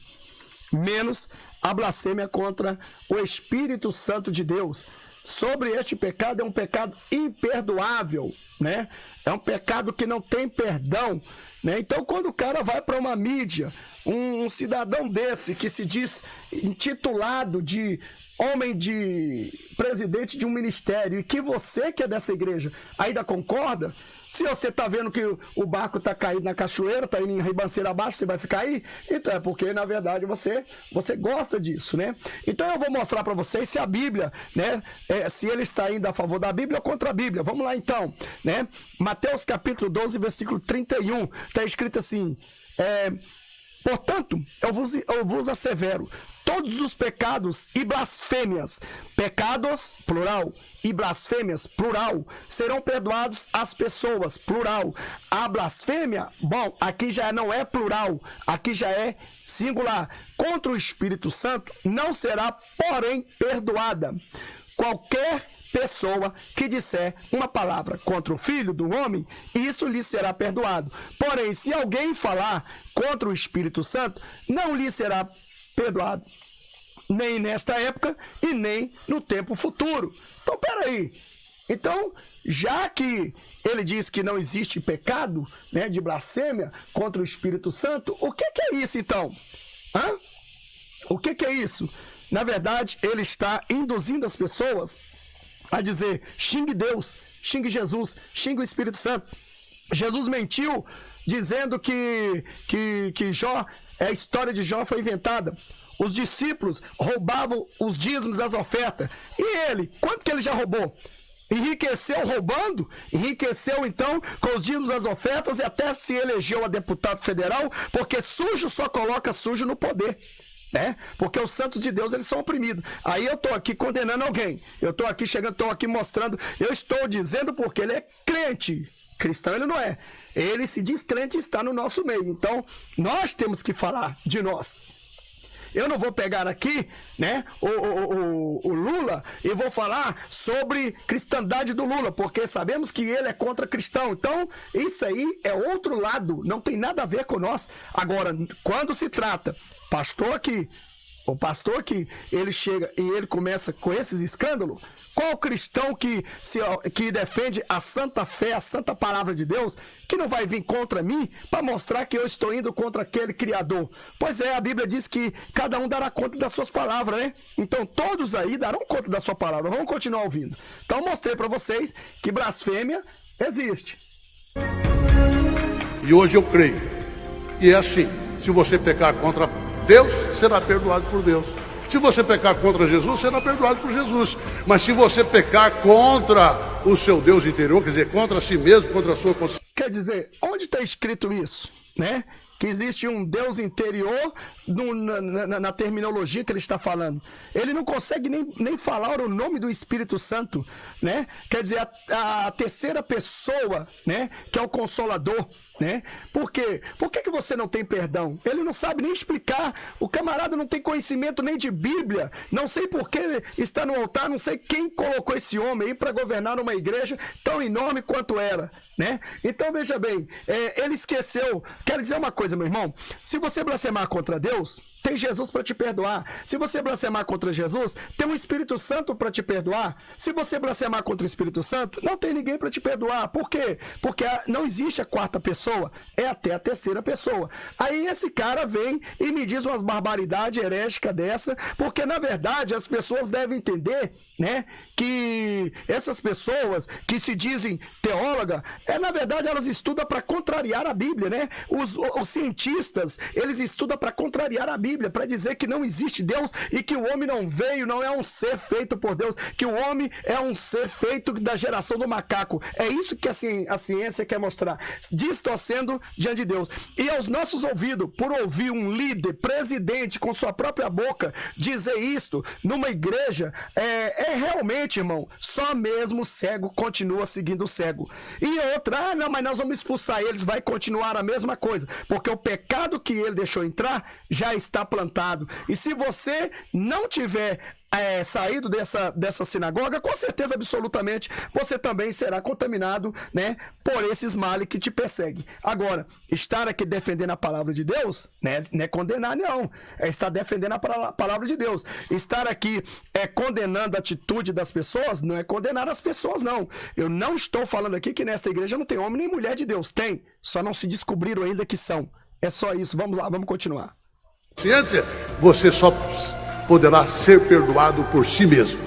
menos a blasfêmia contra o Espírito Santo de Deus. Sobre este pecado, é um pecado imperdoável, né? É um pecado que não tem perdão, né? Então, quando o cara vai para uma mídia, um cidadão desse que se diz intitulado de homem de presidente de um ministério, e que você que é dessa igreja ainda concorda, se você está vendo que o barco está caído na cachoeira, está indo em ribanceira abaixo, você vai ficar aí? Então é porque, na verdade, você gosta disso, né? Então eu vou mostrar para vocês se a Bíblia, né, se ele está indo a favor da Bíblia ou contra a Bíblia. Vamos lá então, né? Mateus capítulo 12, versículo 31, está escrito assim, portanto, eu vos assevero, todos os pecados e blasfêmias, pecados, plural, e blasfêmias, plural, serão perdoados às pessoas, plural. A blasfêmia, bom, aqui já não é plural, aqui já é singular. Contra o Espírito Santo não será, porém, perdoada. Qualquer pessoa que disser uma palavra contra o Filho do Homem, isso lhe será perdoado. Porém, se alguém falar contra o Espírito Santo, não lhe será perdoado, nem nesta época e nem no tempo futuro. Então, peraí. Então, já que ele diz que não existe pecado, né, de blasfêmia contra o Espírito Santo, o que é isso então? O que é isso? Na verdade, ele está induzindo as pessoas a dizer: xingue Deus, xingue Jesus, xingue o Espírito Santo. Jesus mentiu dizendo que a história de Jó foi inventada. Os discípulos roubavam os dízimos, as ofertas. E ele, quanto que ele já roubou? Enriqueceu roubando, enriqueceu então com os dízimos, as ofertas, e até se elegeu a deputado federal, porque sujo só coloca sujo no poder. Né? Porque os santos de Deus, eles são oprimidos. Aí eu estou aqui condenando alguém, eu estou aqui chegando, estou aqui mostrando, eu estou dizendo porque ele é crente. Cristão ele não é, ele se diz crente e está no nosso meio. Então nós temos que falar de nós. Eu não vou pegar aqui, né, o Lula e vou falar sobre cristandade do Lula, porque sabemos que ele é contra cristão. Então, isso aí é outro lado, não tem nada a ver com nós. Agora, quando se trata, o pastor que ele chega e ele começa com esses escândalos, qual cristão que defende a santa fé, a santa palavra de Deus, que não vai vir contra mim para mostrar que eu estou indo contra aquele Criador? Pois é, a Bíblia diz que cada um dará conta das suas palavras, né? Então todos aí darão conta da sua palavra. Vamos continuar ouvindo. Então mostrei para vocês que blasfêmia existe. E hoje eu creio. E é assim, se você pecar contra Deus, será perdoado por Deus. Se você pecar contra Jesus, será perdoado por Jesus. Mas se você pecar contra o seu Deus interior, quer dizer, contra si mesmo, contra a sua consciência... Quer dizer, onde está escrito isso, né? Que existe um Deus interior na terminologia que ele está falando. Ele não consegue nem falar o nome do Espírito Santo, né? Quer dizer, a terceira pessoa, né? Que é o Consolador, né? Por quê? Por que você não tem perdão? Ele não sabe nem explicar. O camarada não tem conhecimento nem de Bíblia. Não sei por que está no altar, não sei quem colocou esse homem aí para governar uma igreja tão enorme quanto era, né? Então, veja bem, ele esqueceu. Quero dizer uma coisa, meu irmão. Se você blasfemar contra Deus, tem Jesus para te perdoar. Se você blasfemar contra Jesus, tem um Espírito Santo para te perdoar. Se você blasfemar contra o Espírito Santo, não tem ninguém para te perdoar. Por quê? Porque não existe a quarta pessoa, é até a terceira pessoa. Aí esse cara vem e me diz umas barbaridades herégicas dessa, porque na verdade as pessoas devem entender, né, que essas pessoas que se dizem teóloga, na verdade elas estudam para contrariar a Bíblia, né? Os cientistas, eles estudam para contrariar a Bíblia, para dizer que não existe Deus e que o homem não veio, não é um ser feito por Deus, que o homem é um ser feito da geração do macaco. É isso que a ciência quer mostrar, distorcendo diante de Deus. E aos nossos ouvidos, por ouvir um líder, presidente, com sua própria boca, dizer isto numa igreja, realmente, irmão, só mesmo o cego continua seguindo o cego. E outra, não, mas nós vamos expulsar eles, vai continuar a mesma coisa, porque o pecado que ele deixou entrar já está plantado. E se você não tiver saído dessa sinagoga, com certeza absolutamente você também será contaminado, né, por esses males que te perseguem. Agora, estar aqui defendendo a palavra de Deus, né, não é condenar, não, é estar defendendo a palavra de Deus. Estar aqui condenando a atitude das pessoas, não é condenar as pessoas, não. Eu não estou falando aqui que nesta igreja não tem homem nem mulher de Deus, tem, só não se descobriram ainda que são. É só isso, vamos lá, vamos continuar. Ciência, você só poderá ser perdoado por si mesmo.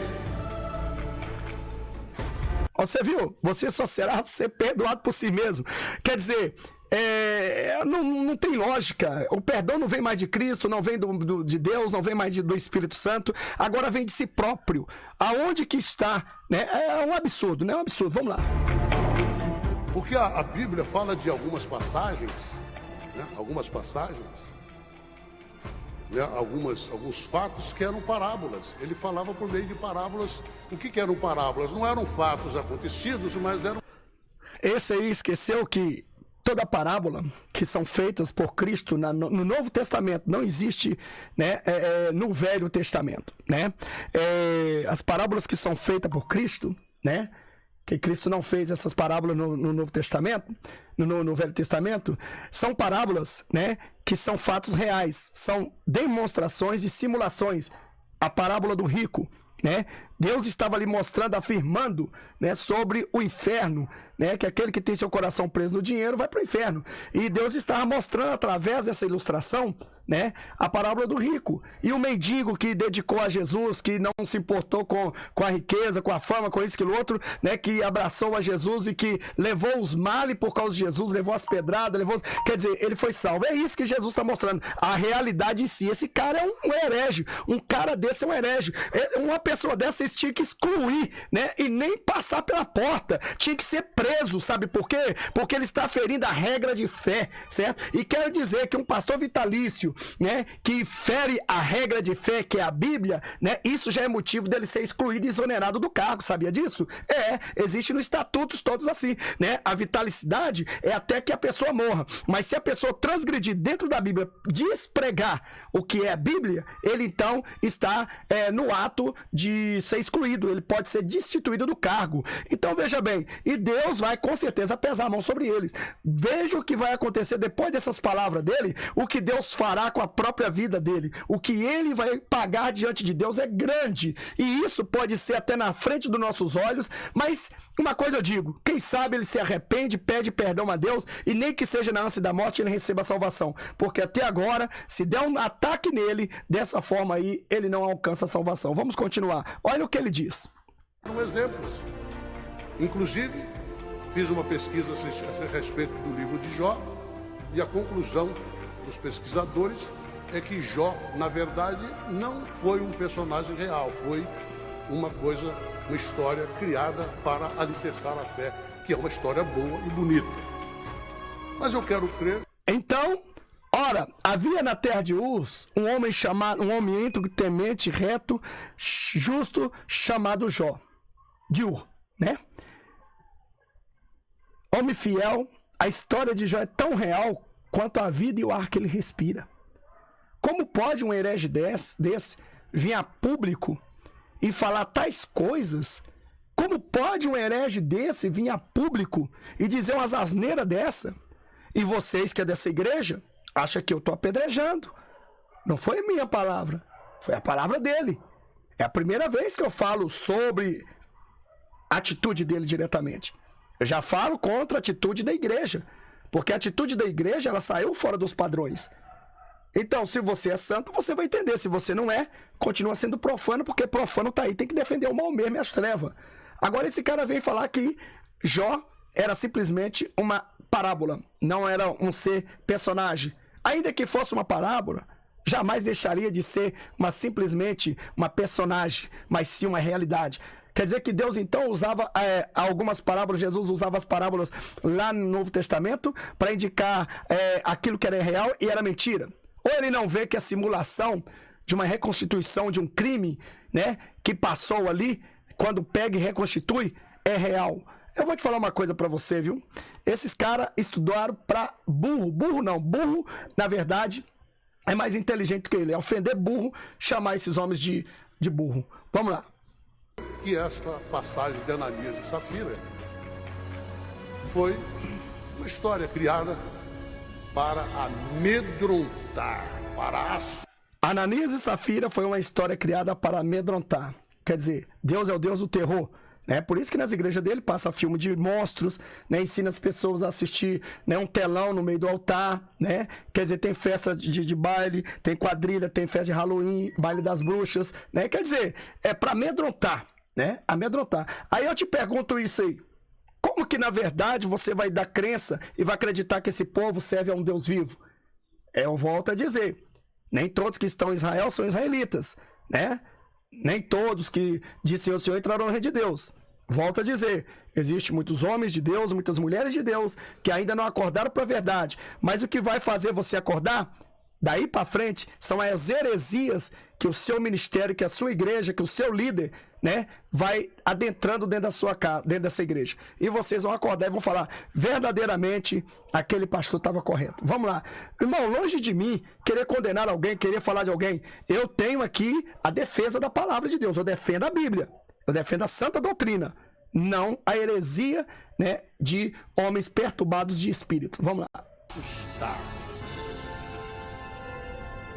Você viu? Você só será ser perdoado por si mesmo. Quer dizer, não tem lógica. O perdão não vem mais de Cristo, não vem de Deus, não vem mais do Espírito Santo. Agora vem de si próprio. Aonde que está? Né? É um absurdo, né? É um absurdo. Vamos lá. Porque a Bíblia fala de algumas passagens, né? Alguns fatos que eram parábolas. Ele falava por meio de parábolas. O que eram parábolas? Não eram fatos acontecidos, mas eram... Esse aí esqueceu que toda parábola que são feitas por Cristo no Novo Testamento não existe, né, no Velho Testamento, né? As parábolas que são feitas por Cristo, né? Que Cristo não fez essas parábolas no Novo Testamento, no Velho Testamento, são parábolas, né, que são fatos reais, são demonstrações de simulações. A parábola do rico, né? Deus estava ali mostrando, afirmando, né, sobre o inferno, né, que aquele que tem seu coração preso no dinheiro vai para o inferno. E Deus estava mostrando através dessa ilustração, né, a parábola do rico. E o mendigo que dedicou a Jesus, que não se importou com a riqueza, com a fama, com isso, aquilo outro, né, que abraçou a Jesus e que levou os males por causa de Jesus, levou as pedradas, quer dizer, ele foi salvo. É isso que Jesus está mostrando. A realidade em si. Esse cara é um herege. Um cara desse é um herege. Uma pessoa dessa eles tinham que excluir, né, e nem passar pela porta. Tinha que ser preso, sabe por quê? Porque ele está ferindo a regra de fé, certo? E quero dizer que um pastor vitalício, né, que fere a regra de fé, que é a Bíblia, né, isso já é motivo dele ser excluído e exonerado do cargo, sabia disso? Existe nos estatutos todos assim, né? A vitalicidade é até que a pessoa morra, mas se a pessoa transgredir dentro da Bíblia, despregar o que é a Bíblia, ele então está no ato de ser excluído, ele pode ser destituído do cargo. Então veja bem, e Deus vai com certeza pesar a mão sobre eles. Veja o que vai acontecer depois dessas palavras dele, o que Deus fará com a própria vida dele. O que ele vai pagar diante de Deus é grande, e isso pode ser até na frente dos nossos olhos, mas uma coisa eu digo, quem sabe ele se arrepende, pede perdão a Deus, e nem que seja na ânsia da morte ele receba a salvação, porque até agora, se der um ataque nele, dessa forma aí, ele não alcança a salvação. Vamos continuar, olha o que ele diz. Exemplos. Inclusive, fiz uma pesquisa a respeito do livro de Jó, e a conclusão dos pesquisadores é que Jó, na verdade, não foi um personagem real, foi uma história criada para alicerçar a fé, que é uma história boa e bonita. Mas eu quero crer... Então, ora, havia na terra de Uz um homem íntegro, temente, reto, justo, chamado Jó, de Ur, né? Homem fiel. A história de Jó é tão real quanto a vida e o ar que ele respira. Como pode um herege desse vir a público e falar tais coisas? Como pode um herege desse vir a público e dizer umas asneiras dessa? E vocês que é dessa igreja, acham que eu estou apedrejando. Não foi minha palavra, foi a palavra dele. É a primeira vez que eu falo sobre a atitude dele diretamente. Eu já falo contra a atitude da igreja, porque a atitude da igreja, ela saiu fora dos padrões. Então, se você é santo, você vai entender. Se você não é, continua sendo profano, porque profano tá aí, tem que defender o mal mesmo e as trevas. Agora esse cara vem falar que Jó era simplesmente uma parábola, não era um ser personagem. Ainda que fosse uma parábola, jamais deixaria de ser simplesmente uma personagem, mas sim uma realidade. Quer dizer que Deus então usava algumas parábolas, Jesus usava as parábolas lá no Novo Testamento para indicar aquilo que era real e era mentira. Ou ele não vê que a simulação de uma reconstituição de um crime, né, que passou ali, quando pega e reconstitui, é real. Eu vou te falar uma coisa pra você, viu? Esses caras estudaram pra burro. Burro, na verdade, é mais inteligente que ele. É ofender burro, chamar esses homens de burro. Vamos lá. Que esta passagem de Ananias e Safira foi uma história criada para amedrontar, para assustar. Ananias e Safira foi uma história criada para amedrontar. Quer dizer, Deus é o Deus do terror, né? Por isso que nas igrejas dele passa filme de monstros, né? Ensina as pessoas a assistir, né? Um telão no meio do altar, né? Quer dizer, tem festa de baile, tem quadrilha, tem festa de Halloween, baile das bruxas, né? Quer dizer, é para amedrontar, né? Amedrontar. Aí eu te pergunto isso aí. Como que, na verdade, você vai dar crença e vai acreditar que esse povo serve a um Deus vivo? Eu volto a dizer, nem todos que estão em Israel são israelitas, né? Nem todos que dizem o Senhor entrarão no reino de Deus. Volto a dizer, existem muitos homens de Deus, muitas mulheres de Deus que ainda não acordaram para a verdade. Mas o que vai fazer você acordar, daí para frente, são as heresias que o seu ministério, que a sua igreja, que o seu líder, né, vai adentrando dentro da sua casa, dentro dessa igreja. E vocês vão acordar e vão falar, verdadeiramente, aquele pastor estava correto. Vamos lá. Irmão, longe de mim querer condenar alguém, querer falar de alguém. Eu tenho aqui a defesa da palavra de Deus. Eu defendo a Bíblia. Eu defendo a santa doutrina. Não a heresia, né, de homens perturbados de espírito. Vamos lá. Assustar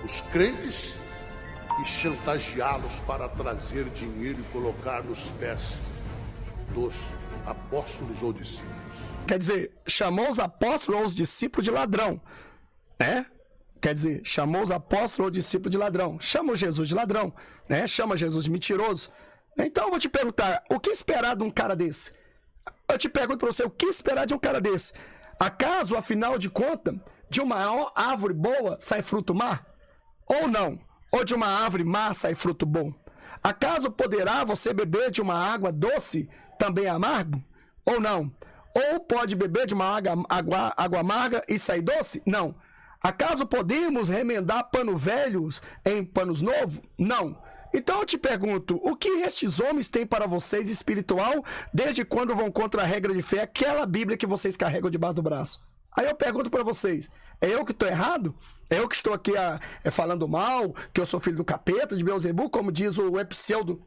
os crentes e chantageá-los para trazer dinheiro e colocar nos pés dos apóstolos ou discípulos. Quer dizer, chamou os apóstolos ou os discípulos de ladrão, né? Quer dizer, chamou os apóstolos ou discípulos de ladrão. Chama Jesus de ladrão, né? Chama Jesus de mentiroso. Então eu vou te perguntar, o que esperar de um cara desse? Eu te pergunto para você, o que esperar de um cara desse? Acaso, afinal de contas, de uma árvore boa sai fruto má? Ou não? Ou de uma árvore má sai fruto bom? Acaso poderá você beber de uma água doce também amargo? Ou não? Ou pode beber de uma água amarga e sair doce? Não. Acaso podemos remendar panos velhos em panos novos? Não. Então eu te pergunto, o que estes homens têm para vocês espiritual desde quando vão contra a regra de fé, aquela Bíblia que vocês carregam debaixo do braço? Aí eu pergunto para vocês, é eu que estou errado? É eu que estou aqui falando mal, que eu sou filho do capeta, de Beelzebul, como diz o pseudo,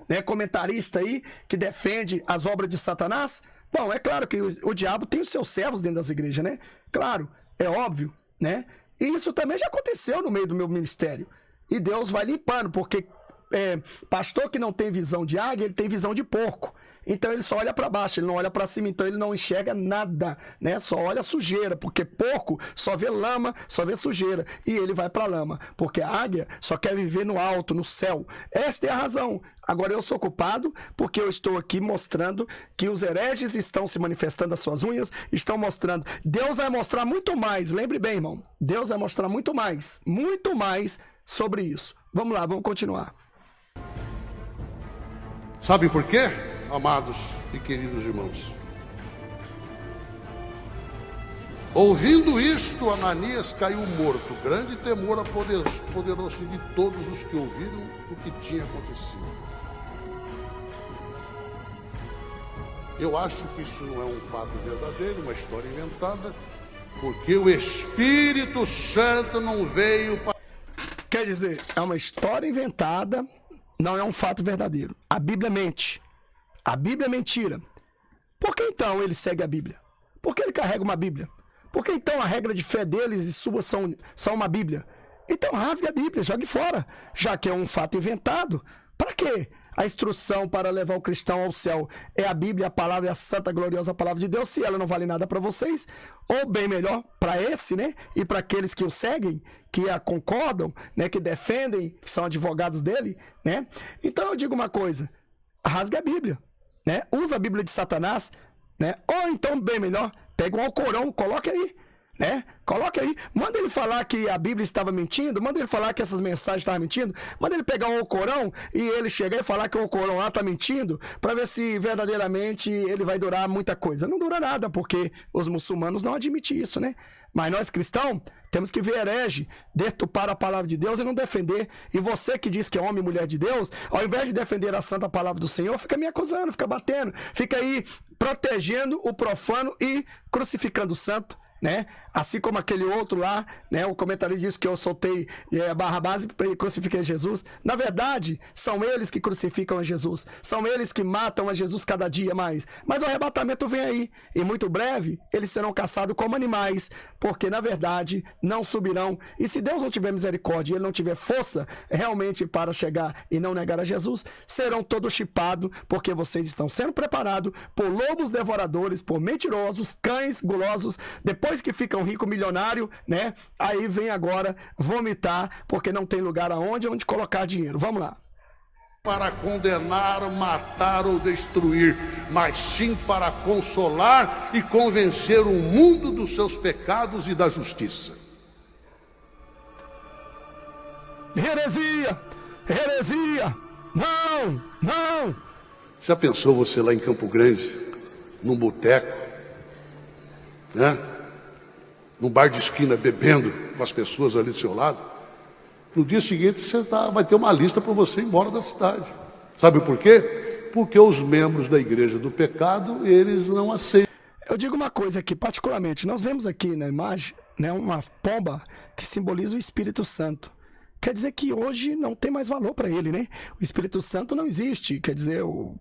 né, comentarista aí, que defende as obras de Satanás? Bom, é claro que o diabo tem os seus servos dentro das igrejas, né? Claro, é óbvio, né? E isso também já aconteceu no meio do meu ministério. E Deus vai limpando, porque pastor que não tem visão de águia, ele tem visão de porco. Então ele só olha para baixo, ele não olha para cima, então ele não enxerga nada, né? Só olha sujeira, porque porco só vê lama, só vê sujeira, e ele vai para lama, porque a águia só quer viver no alto, no céu. Esta é a razão. Agora eu sou culpado porque eu estou aqui mostrando que os hereges estão se manifestando as suas unhas, estão mostrando. Deus vai mostrar muito mais, lembre bem, irmão. Deus vai mostrar muito mais sobre isso. Vamos lá, vamos continuar. Sabem por quê, amados e queridos irmãos? Ouvindo isto, Ananias caiu morto. Grande temor apoderou-se de todos os que ouviram o que tinha acontecido. Eu acho que isso não é um fato verdadeiro, uma história inventada, porque o Espírito Santo não veio para... Quer dizer, é uma história inventada, não é um fato verdadeiro. A Bíblia mente. A Bíblia é mentira. Por que então ele segue a Bíblia? Por que ele carrega uma Bíblia? Por que então a regra de fé deles e suas são uma Bíblia? Então rasgue a Bíblia, jogue fora. Já que é um fato inventado, para quê? A instrução para levar o cristão ao céu é a Bíblia, a palavra, é a santa, gloriosa palavra de Deus. Se ela não vale nada para vocês, ou bem melhor, para esse, né? E para aqueles que o seguem, que a concordam, né? Que defendem, que são advogados dele, né? Então eu digo uma coisa, rasgue a Bíblia, né? Usa a Bíblia de Satanás, né? Ou então, bem melhor, pega um Alcorão, coloque aí, né? Coloque aí, manda ele falar que a Bíblia estava mentindo, manda ele falar que essas mensagens estavam mentindo, manda ele pegar um Alcorão e ele chegar e falar que o Alcorão lá está mentindo, para ver se verdadeiramente ele vai durar muita coisa. Não dura nada, porque os muçulmanos não admitem isso, né? Mas nós cristãos temos que ver herege, deturpar a palavra de Deus e não defender. E você que diz que é homem e mulher de Deus, ao invés de defender a santa palavra do Senhor, fica me acusando, fica batendo, fica aí protegendo o profano e crucificando o santo. né? Assim como aquele outro lá, né? O comentarista disse que eu soltei Barrabás e crucifiquei Jesus. Na verdade, são eles que crucificam a Jesus. São eles que matam a Jesus cada dia mais. Mas o arrebatamento vem aí. E muito breve, eles serão caçados como animais. Porque, na verdade, não subirão. E se Deus não tiver misericórdia e Ele não tiver força realmente para chegar e não negar a Jesus, serão todos chipados, porque vocês estão sendo preparados por lobos devoradores, por mentirosos, cães gulosos. Depois que ficam rico, milionário, né? Aí vem agora vomitar, porque não tem lugar onde colocar dinheiro. Vamos lá. Para condenar, matar ou destruir, mas sim para consolar e convencer o mundo dos seus pecados e da justiça. Heresia! Heresia! Não! Não! Já pensou você lá em Campo Grande, num boteco, né? Num bar de esquina, bebendo com as pessoas ali do seu lado? No dia seguinte você vai ter uma lista para você ir embora da cidade. Sabe por quê? Porque os membros da Igreja do Pecado, eles não aceitam. Eu digo uma coisa aqui, particularmente, nós vemos aqui na imagem, né, uma pomba que simboliza o Espírito Santo. Quer dizer que hoje não tem mais valor para ele, né? O Espírito Santo não existe, quer dizer, o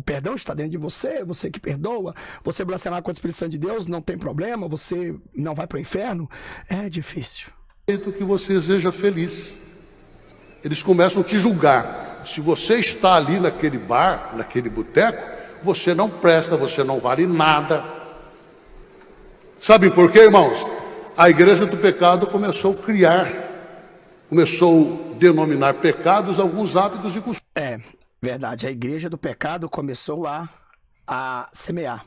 perdão está dentro de você, você que perdoa, você blasfemar contra o Espírito Santo de Deus, não tem problema, você não vai para o inferno. É difícil. Que você seja feliz. Eles começam a te julgar. Se você está ali naquele bar, naquele boteco, você não presta, você não vale nada. Sabem por quê, irmãos? A Igreja do Pecado começou a denominar pecados alguns hábitos e costumes. É verdade, a Igreja do Pecado começou a semear,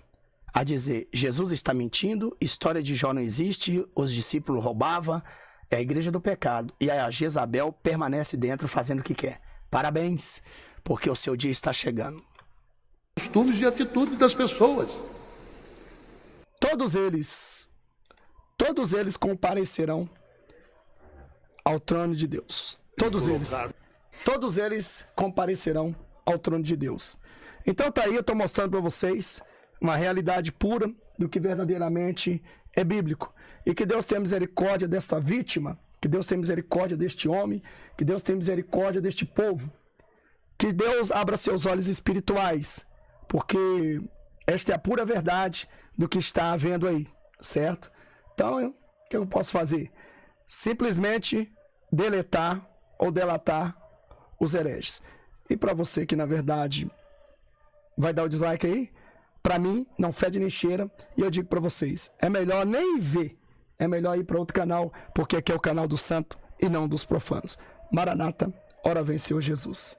a dizer, Jesus está mentindo, história de Jó não existe, os discípulos roubavam. É a Igreja do Pecado. E a Jezabel permanece dentro fazendo o que quer. Parabéns, porque o seu dia está chegando. Costumes e atitude das pessoas. Todos eles comparecerão ao trono de Deus. Todos eles comparecerão ao trono de Deus. Então tá aí, eu estou mostrando para vocês uma realidade pura do que verdadeiramente é bíblico. E que Deus tenha misericórdia desta vítima, que Deus tenha misericórdia deste homem, que Deus tenha misericórdia deste povo. Que Deus abra seus olhos espirituais, porque esta é a pura verdade do que está havendo aí, certo? Então, o que eu posso fazer? Simplesmente deletar ou delatar os hereges. E para você que, na verdade, vai dar o dislike aí, para mim, não fede nem cheira, e eu digo para vocês, é melhor nem ver, é melhor ir para outro canal, porque aqui é o canal do santo e não dos profanos. Maranata, ora vem Senhor Jesus.